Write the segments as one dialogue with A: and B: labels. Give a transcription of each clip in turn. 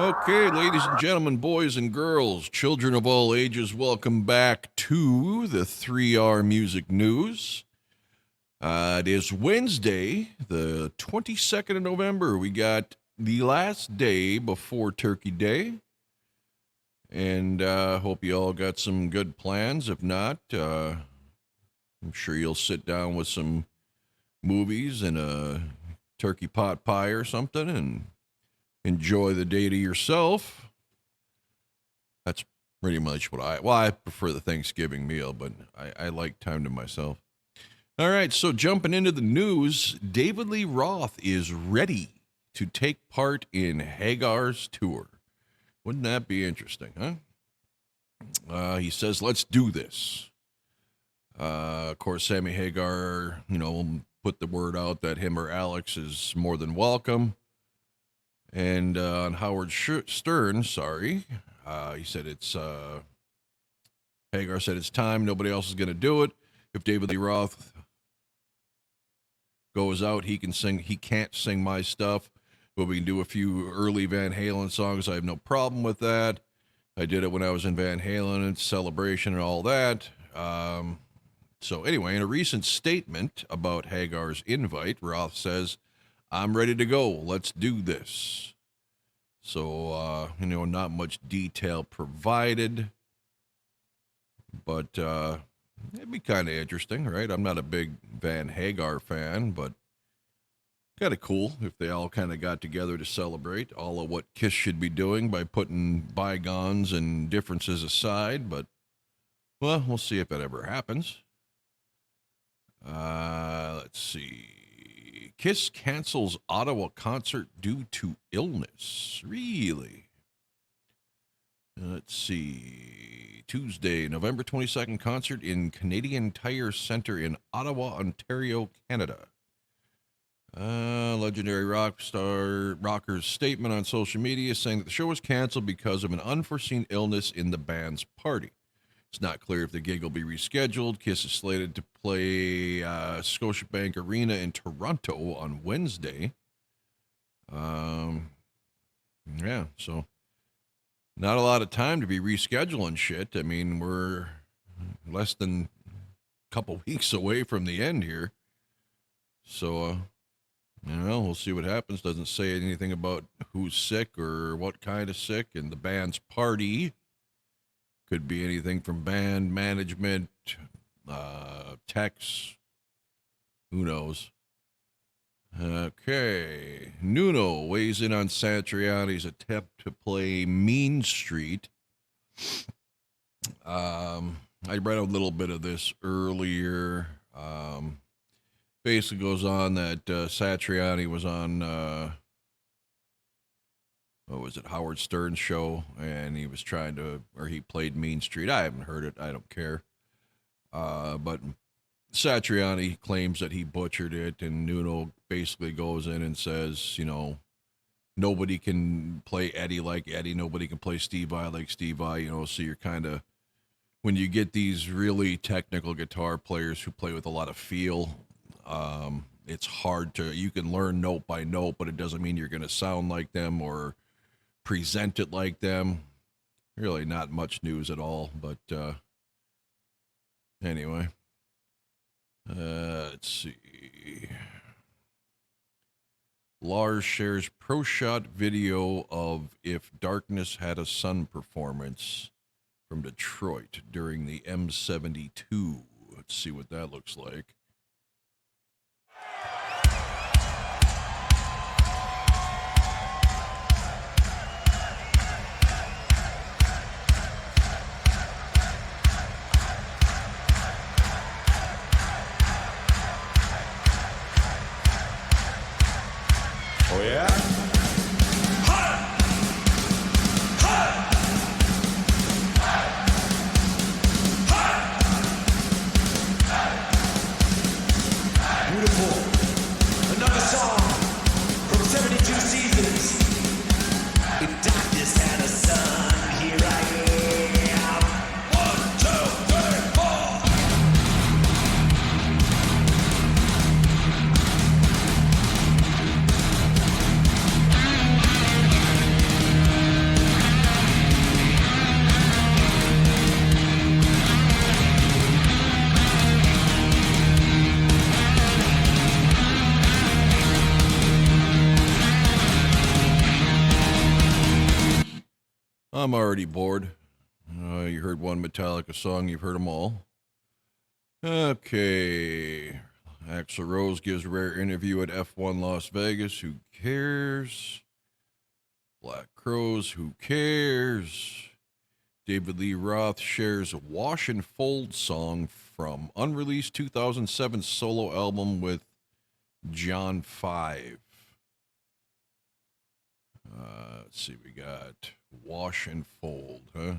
A: Okay, ladies and gentlemen, boys and girls, children of all ages, welcome back to the 3R Music News. It is Wednesday, the 22nd of November. We got the last day before Turkey Day. And hope you all got some good plans. If not, I'm sure you'll sit down with some movies and a turkey pot pie or something and enjoy the day to yourself. That's pretty much what I prefer the Thanksgiving meal, but I like time to myself. All right, so jumping into the news, David Lee Roth is ready to take part in Hagar's tour. Wouldn't that be interesting, huh? He says, let's do this. Of course, Sammy Hagar, put the word out that him or Alex is more than welcome. And on Howard Stern, he said Hagar said it's time. Nobody else is going to do it. If David Lee Roth goes out, he can sing. He can't sing my stuff, but we can do a few early Van Halen songs. I have no problem with that. I did it when I was in Van Halen and Celebration and all that. So anyway, in a recent statement about Hagar's invite, Roth says, I'm ready to go. Let's do this. So, not much detail provided, but it'd be kind of interesting, right? I'm not a big Van Hagar fan, but kind of cool if they all kind of got together to celebrate all of what Kiss should be doing by putting bygones and differences aside. But, well, we'll see if that ever happens. Let's see. Kiss cancels Ottawa concert due to illness. Really? Let's see. Tuesday, November 22nd, concert in Canadian Tire Center in Ottawa, Ontario, Canada. Legendary rocker's statement on social media saying that the show was canceled because of an unforeseen illness in the band's party. It's not clear if the gig will be rescheduled. Kiss is slated to play Scotiabank Arena in Toronto on Wednesday. So not a lot of time to be rescheduling shit. I mean, we're less than a couple weeks away from the end here. So, we'll see what happens. Doesn't say anything about who's sick or what kind of sick, and the band's party. Could be anything from band management, techs, who knows. Okay, Nuno weighs in on Satriani's attempt to play Mean Street. I read a little bit of this earlier. Basically goes on that Satriani was on... Howard Stern's show, and he was he played Mean Street. I haven't heard it. I don't care. But Satriani claims that he butchered it, and Nuno basically goes in and says, nobody can play Eddie like Eddie. Nobody can play Steve Vai like Steve Vai, so you're kind of, when you get these really technical guitar players who play with a lot of feel, it's hard you can learn note by note, but it doesn't mean you're going to sound like them or present it like them. Really not much news at all, but anyway. Let's see. Lars shares pro shot video of If Darkness Had a Sun performance from Detroit during the M72. Let's see what that looks like.
B: Oh, yeah? Beautiful. Another song from 72 Seasons. If darkness had a sun, here I am. 1, 2, 3, 4.
A: I'm already bored. You heard one Metallica song, you've heard them all. Okay. Axl Rose gives rare interview at F1 Las Vegas. Who cares? Black Crows. Who cares? David Lee Roth shares a Wash and Fold song from unreleased 2007 solo album with John 5. Let's see, we got Wash and Fold, huh?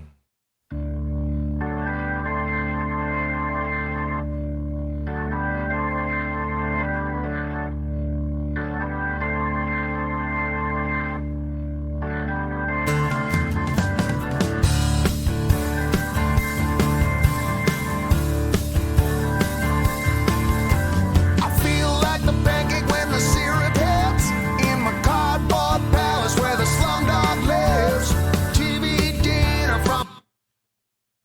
B: I feel like the pancake when the syrup hits in my cardboard palace where the slumdog lives. TV dinner from.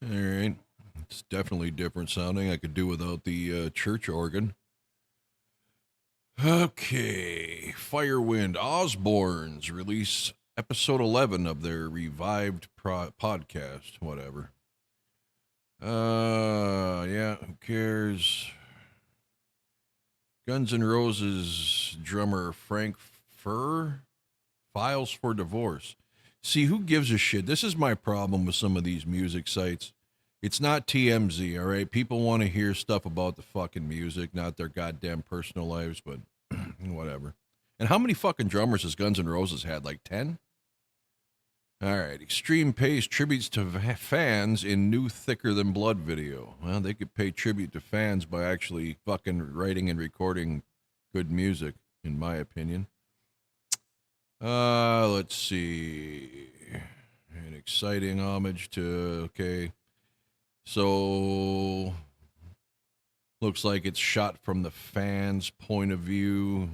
A: All right. It's definitely different sounding. I could do without the church organ. Okay. Firewind Osbournes release episode 11 of their revived podcast. Whatever. Yeah, who cares? Guns N' Roses drummer Frank Furr files for divorce. See, who gives a shit? This is my problem with some of these music sites. It's not TMZ, all right? People want to hear stuff about the fucking music, not their goddamn personal lives, but whatever. And how many fucking drummers has Guns N' Roses had? Like 10? All right. Extreme pays tributes to fans in new Thicker Than Blood video. Well, they could pay tribute to fans by actually fucking writing and recording good music, in my opinion. Let's see. An exciting homage to, okay. So, looks like it's shot from the fans' point of view.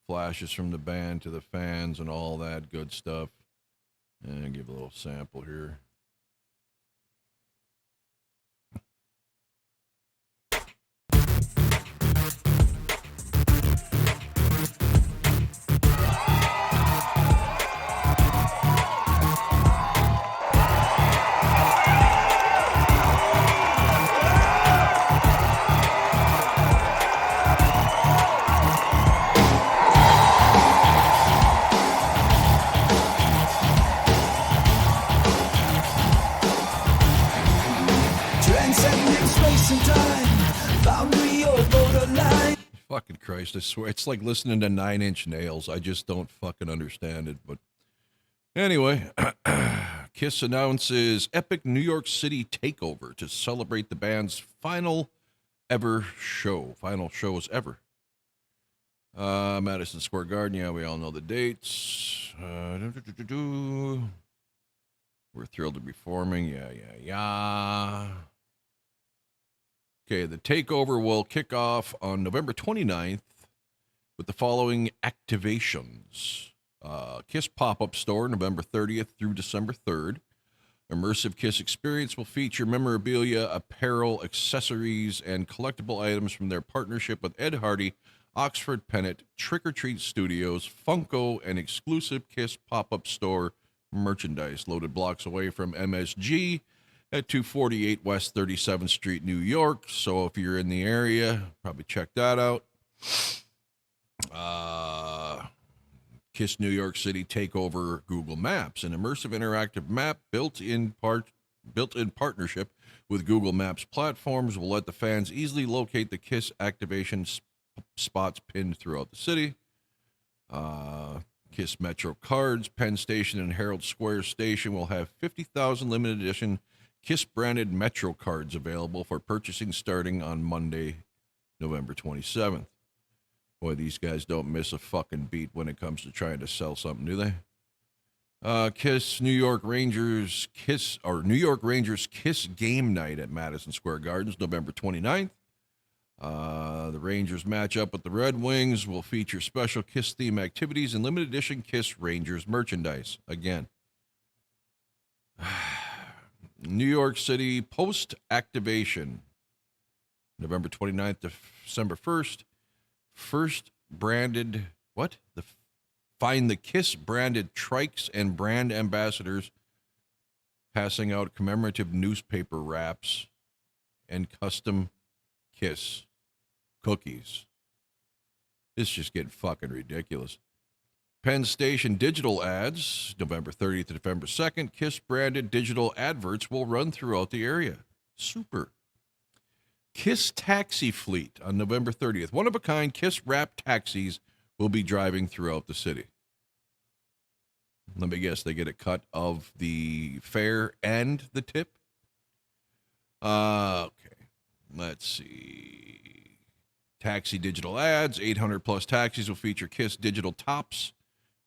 A: Flashes from the band to the fans and all that good stuff. And give a little sample here.
B: Transcending space and time, boundary or borderline.
A: Fucking Christ, I swear. It's like listening to Nine Inch Nails. I just don't fucking understand it. But anyway, Kiss announces epic New York City takeover to celebrate the band's final shows ever. Madison Square Garden, yeah, we all know the dates. We're thrilled to be forming, yeah. Okay, the takeover will kick off on November 29th with the following activations. Kiss pop-up store, November 30th through December 3rd. Immersive Kiss experience will feature memorabilia, apparel, accessories, and collectible items from their partnership with Ed Hardy, Oxford Pennant, Trick or Treat Studios, Funko, and exclusive Kiss pop-up store merchandise loaded blocks away from MSG at 248 West 37th Street, New York. So if you're in the area, probably check that out. Kiss New York City Takeover Google Maps, an immersive interactive map built in partnership with Google Maps platforms, will let the fans easily locate the Kiss activation spots pinned throughout the city. Kiss Metro cards, Penn Station and Herald Square Station will have 50,000 limited edition Kiss branded Metro cards available for purchasing starting on Monday, November 27th. Boy, these guys don't miss a fucking beat when it comes to trying to sell something, do they? Kiss New York Rangers Kiss game night at Madison Square Gardens, November 29th. The Rangers match up with the Red Wings, will feature special Kiss theme activities and limited edition Kiss Rangers merchandise. Again. New York City post-activation, November 29th to December 1st. First branded, find the Kiss branded trikes and brand ambassadors passing out commemorative newspaper wraps and custom Kiss cookies. It's just getting fucking ridiculous. Penn Station digital ads, November 30th to November 2nd. Kiss branded digital adverts will run throughout the area. Super. Kiss taxi fleet on November 30th. One-of-a-kind Kiss wrapped taxis will be driving throughout the city. Let me guess, they get a cut of the fare and the tip? Okay. Let's see. Taxi digital ads. 800 plus taxis will feature Kiss digital tops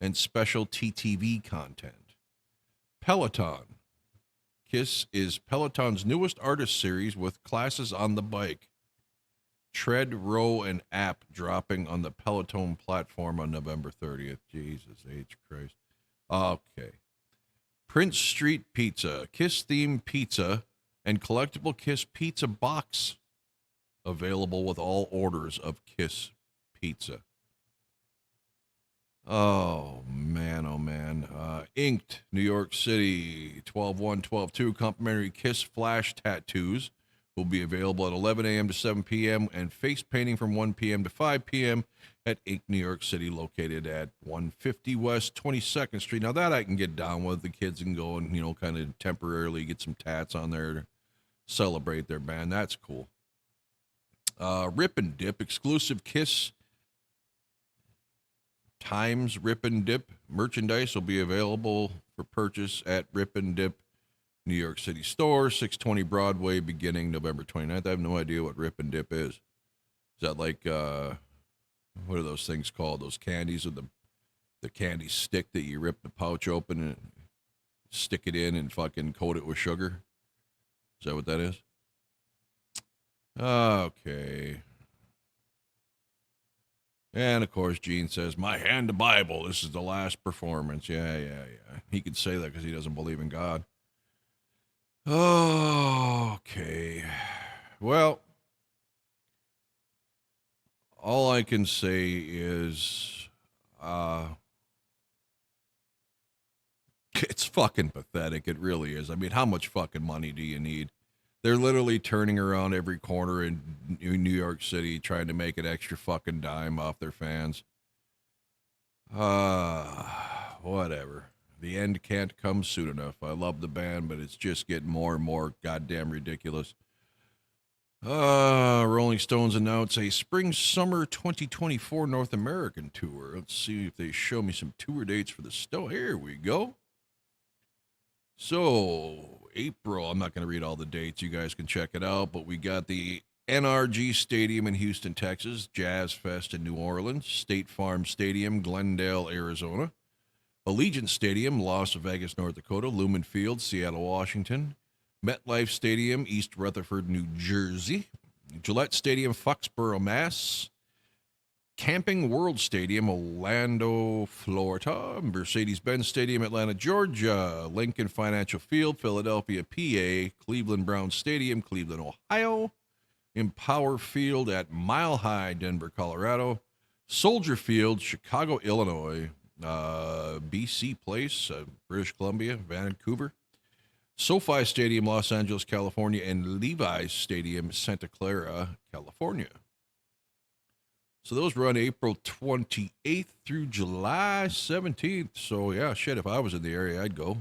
A: and special TTV content. Peloton. Kiss is Peloton's newest artist series with classes on the bike. Tread, Row, and App dropping on the Peloton platform on November 30th. Jesus H. Christ. Okay. Prince Street Pizza. Kiss-themed pizza and collectible Kiss pizza box available with all orders of Kiss pizza. Oh, man, oh, man. Inked, New York City, 12/1, 12/2, complimentary Kiss flash tattoos will be available at 11 a.m. to 7 p.m. and face painting from 1 p.m. to 5 p.m. at Inked, New York City, located at 150 West 22nd Street. Now, that I can get down with. The kids can go and, kind of temporarily get some tats on there to celebrate their band. That's cool. Rip and Dip, exclusive Kiss Times Rip and Dip merchandise will be available for purchase at Rip and Dip New York City store, 620 Broadway, beginning November 29th. I have no idea what Rip and Dip is. Is that like, what are those things called? Those candies with the candy stick that you rip the pouch open and stick it in and fucking coat it with sugar? Is that what that is? Okay. And, of course, Gene says, my hand to Bible, this is the last performance. Yeah. He could say that because he doesn't believe in God. Okay. Well, all I can say is, it's fucking pathetic. It really is. I mean, how much fucking money do you need? They're literally turning around every corner in New York City trying to make an extra fucking dime off their fans. Whatever. The end can't come soon enough. I love the band, but it's just getting more and more goddamn ridiculous. Rolling Stones announce a spring-summer 2024 North American tour. Let's see if they show me some tour dates for the Stones. Here we go. So, April, I'm not going to read all the dates. You guys can check it out. But we got the NRG Stadium in Houston, Texas, Jazz Fest in New Orleans, State Farm Stadium, Glendale, Arizona, Allegiant Stadium, Las Vegas, North Dakota, Lumen Field, Seattle, Washington, MetLife Stadium, East Rutherford, New Jersey, Gillette Stadium, Foxborough, Mass., Camping World Stadium, Orlando, Florida, Mercedes-Benz Stadium, Atlanta, Georgia, Lincoln Financial Field, Philadelphia, PA, Cleveland Browns Stadium, Cleveland, Ohio, Empower Field at Mile High, Denver, Colorado, Soldier Field, Chicago, Illinois, BC Place, British Columbia, Vancouver, SoFi Stadium, Los Angeles, California, and Levi's Stadium, Santa Clara, California. So those run April 28th through July 17th. So, yeah, shit, if I was in the area, I'd go.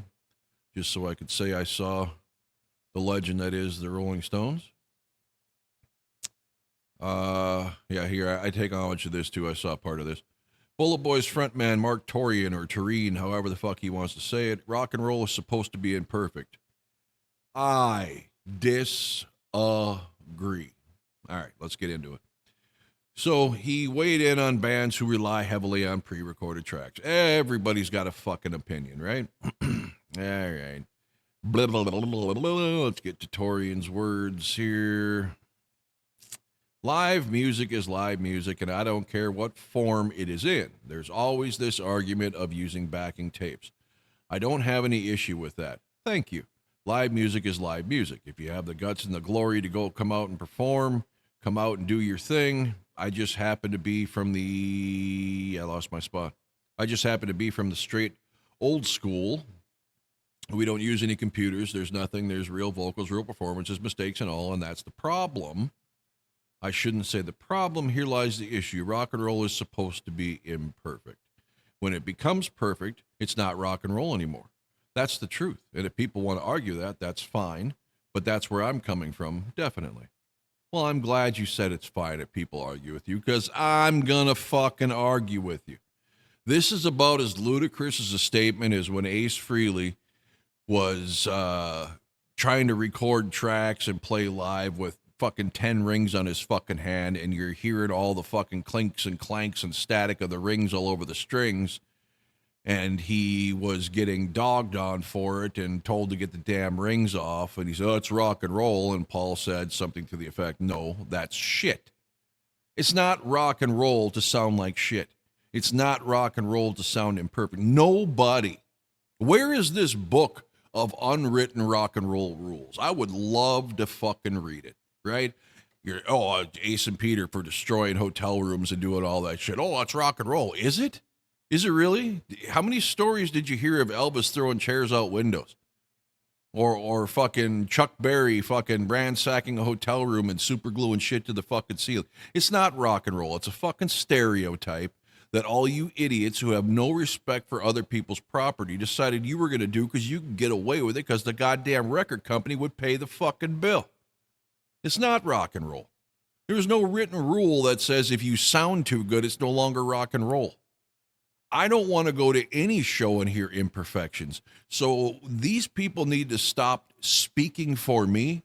A: Just so I could say I saw the legend that is the Rolling Stones. Yeah, here, I take homage to this, too. I saw part of this. Bullet Boys frontman Mark Torian, or Tureen, however the fuck he wants to say it. Rock and roll is supposed to be imperfect. I disagree. All right, let's get into it. So he weighed in on bands who rely heavily on pre-recorded tracks. Everybody's got a fucking opinion, right? All right. Blah, blah, blah, blah, blah. Let's get to Torian's words here. Live music is live music, and I don't care what form it is in. There's always this argument of using backing tapes. I don't have any issue with that. Thank you. Live music is live music. If you have the guts and the glory to come out and perform, come out and do your thing. I just happen to be from I lost my spot. I just happen to be from the straight old school We don't use any computers. There's nothing. There's real vocals, real performances, mistakes, and all. And that's the problem. I shouldn't say the problem. Here lies the issue. Rock and roll is supposed to be imperfect. When it becomes perfect, it's not rock and roll anymore. That's the truth. And if people want to argue that, that's fine. But that's where I'm coming from, definitely. Well, I'm glad you said it's fine if people argue with you, because I'm going to fucking argue with you. This is about as ludicrous as a statement as when Ace Frehley was trying to record tracks and play live with fucking 10 rings on his fucking hand, and you're hearing all the fucking clinks and clanks and static of the rings all over the strings, and he was getting dogged on for it and told to get the damn rings off, and he said, oh, it's rock and roll, and Paul said something to the effect, no, that's shit. It's not rock and roll to sound like shit. It's not rock and roll to sound imperfect. Nobody. Where is this book of unwritten rock and roll rules? I would love to fucking read it, right? Ace and Peter for destroying hotel rooms and doing all that shit. Oh, it's rock and roll. Is it? Is it really? How many stories did you hear of Elvis throwing chairs out windows? Or fucking Chuck Berry fucking ransacking a hotel room and super gluing shit to the fucking ceiling? It's not rock and roll. It's a fucking stereotype that all you idiots who have no respect for other people's property decided you were going to do because you could get away with it because the goddamn record company would pay the fucking bill. It's not rock and roll. There's no written rule that says if you sound too good, it's no longer rock and roll. I don't want to go to any show and hear imperfections. So these people need to stop speaking for me.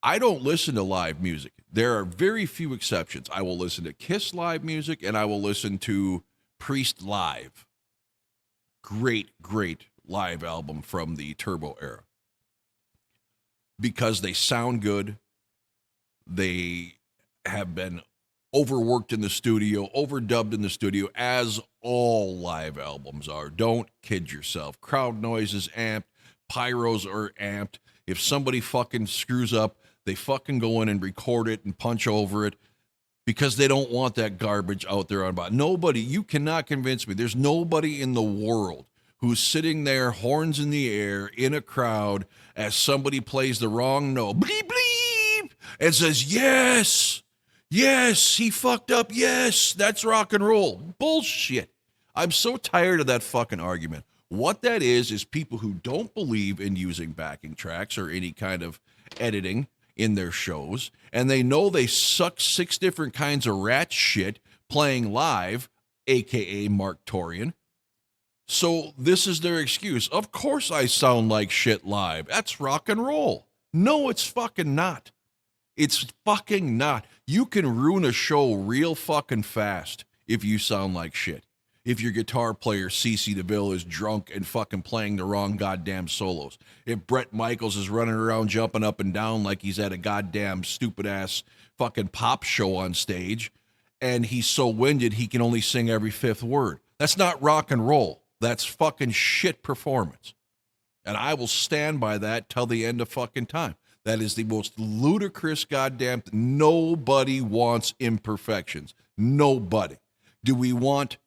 A: I don't listen to live music. There are very few exceptions. I will listen to Kiss live music, and I will listen to Priest live. Great, great live album from the Turbo era. Because they sound good. They have been overworked in the studio, overdubbed in the studio, as all live albums are. Don't kid yourself. Crowd noise is amped. Pyros are amped. If somebody fucking screws up, they fucking go in and record it and punch over it because they don't want that garbage out there on bot. Nobody, you cannot convince me. There's nobody in the world who's sitting there, horns in the air, in a crowd, as somebody plays the wrong note, bleep, bleep, and says, yes, he fucked up, yes, that's rock and roll. Bullshit. I'm so tired of that fucking argument. What that is people who don't believe in using backing tracks or any kind of editing in their shows, and they know they suck 6 different kinds of rat shit playing live, aka Mark Torian. So this is their excuse. Of course I sound like shit live. That's rock and roll. No, it's fucking not. It's fucking not. You can ruin a show real fucking fast if you sound like shit. If your guitar player, CeCe DeVille, is drunk and fucking playing the wrong goddamn solos. If Bret Michaels is running around jumping up and down like he's at a goddamn stupid-ass fucking pop show on stage, and he's so winded he can only sing every 5th word. That's not rock and roll. That's fucking shit performance. And I will stand by that till the end of fucking time. That is the most ludicrous goddamn thing. Nobody wants imperfections. Nobody. Do we want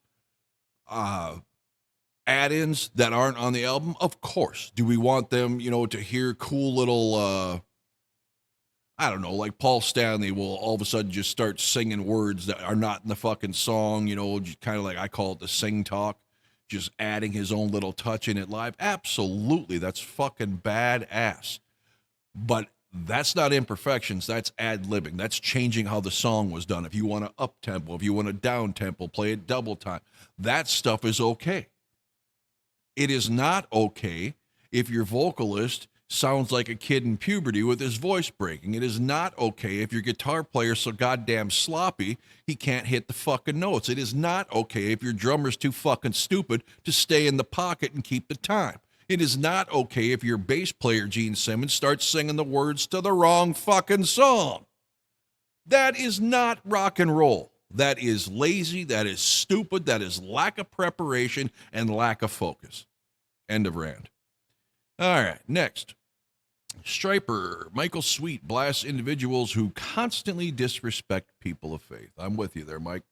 A: add-ins that aren't on the album? Of course. Do we want them, to hear cool little, I don't know, like Paul Stanley will all of a sudden just start singing words that are not in the fucking song, just kind of like I call it the sing talk, just adding his own little touch in it live? Absolutely. That's fucking badass. But that's not imperfections. That's ad-libbing. That's changing how the song was done. If you want to up-tempo, if you want to down-tempo, play it double time. That stuff is okay. It is not okay if your vocalist sounds like a kid in puberty with his voice breaking. It is not okay if your guitar player's so goddamn sloppy he can't hit the fucking notes. It is not okay if your drummer's too fucking stupid to stay in the pocket and keep the time. It is not okay if your bass player, Gene Simmons, starts singing the words to the wrong fucking song. That is not rock and roll. That is lazy, that is stupid, that is lack of preparation and lack of focus. End of rant. All right, next. Striper, Michael Sweet blasts individuals who constantly disrespect people of faith. I'm with you there, Mike.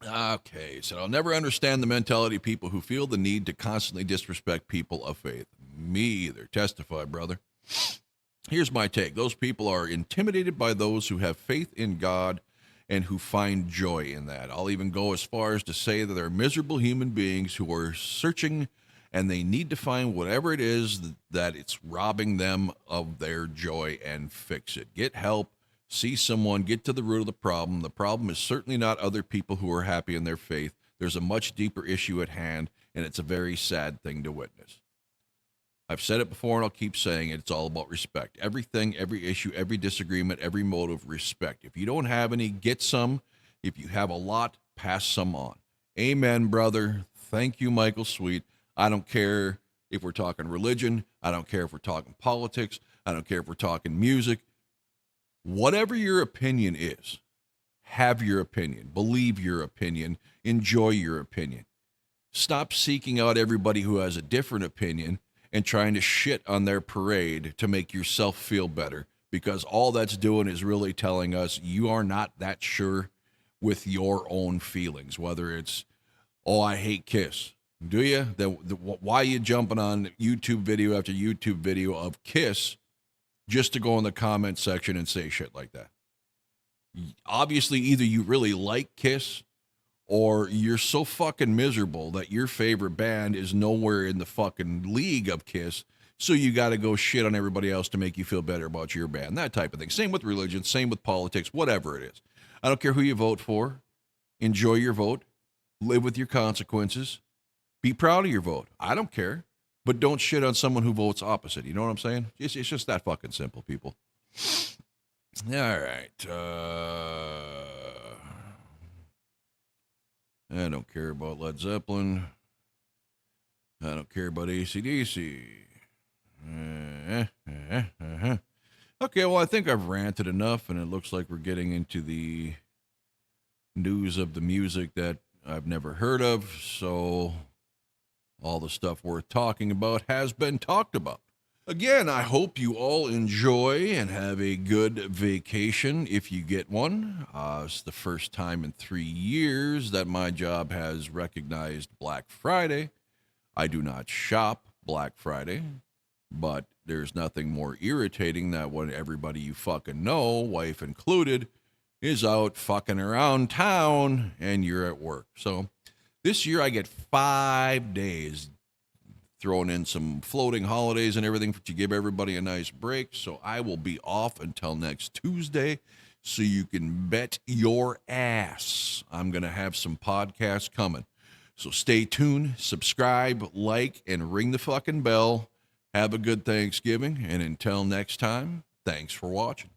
A: Okay, so I'll never understand the mentality of people who feel the need to constantly disrespect people of faith. Me either. Testify, brother. Here's my take. Those people are intimidated by those who have faith in God and who find joy in that. I'll even go as far as to say that they're miserable human beings who are searching and they need to find whatever it is that it's robbing them of their joy and fix it. Get help, see someone, get to the root of the problem. The problem is certainly not other people who are happy in their faith. There's a much deeper issue at hand, and it's a very sad thing to witness. I've said it before and I'll keep saying it. It's all about respect. Everything, every issue, every disagreement, every motive, respect. If you don't have any, get some. If you have a lot, pass some on. Amen, brother. Thank you, Michael Sweet. I don't care if we're talking religion. I don't care if we're talking politics. I don't care if we're talking music. Whatever your opinion is, have your opinion. Believe your opinion. Enjoy your opinion. Stop seeking out everybody who has a different opinion and trying to shit on their parade to make yourself feel better, because all that's doing is really telling us you are not that sure with your own feelings, whether it's, oh, I hate Kiss. Do you? Why are you jumping on YouTube video after YouTube video of Kiss just to go in the comment section and say shit like that? Obviously, either you really like Kiss or you're so fucking miserable that your favorite band is nowhere in the fucking league of Kiss, so you got to go shit on everybody else to make you feel better about your band, that type of thing. Same with religion, same with politics, whatever it is. I don't care who you vote for. Enjoy your vote. Live with your consequences. Be proud of your vote. I don't care, but don't shit on someone who votes opposite. You know what I'm saying? It's just that fucking simple, people. All right. I don't care about Led Zeppelin. I don't care about AC/DC. Okay, well, I think I've ranted enough, and it looks like we're getting into the news of the music that I've never heard of, so all the stuff worth talking about has been talked about. Again, I hope you all enjoy and have a good vacation if you get one. It's the first time in 3 years that my job has recognized Black Friday. I do not shop Black Friday, but there's nothing more irritating than when everybody you fucking know, wife included, is out fucking around town and you're at work. So this year I get 5 days, throwing in some floating holidays and everything to give everybody a nice break. So I will be off until next Tuesday. So you can bet your ass I'm going to have some podcasts coming. So stay tuned, subscribe, like, and ring the fucking bell. Have a good Thanksgiving. And until next time, thanks for watching.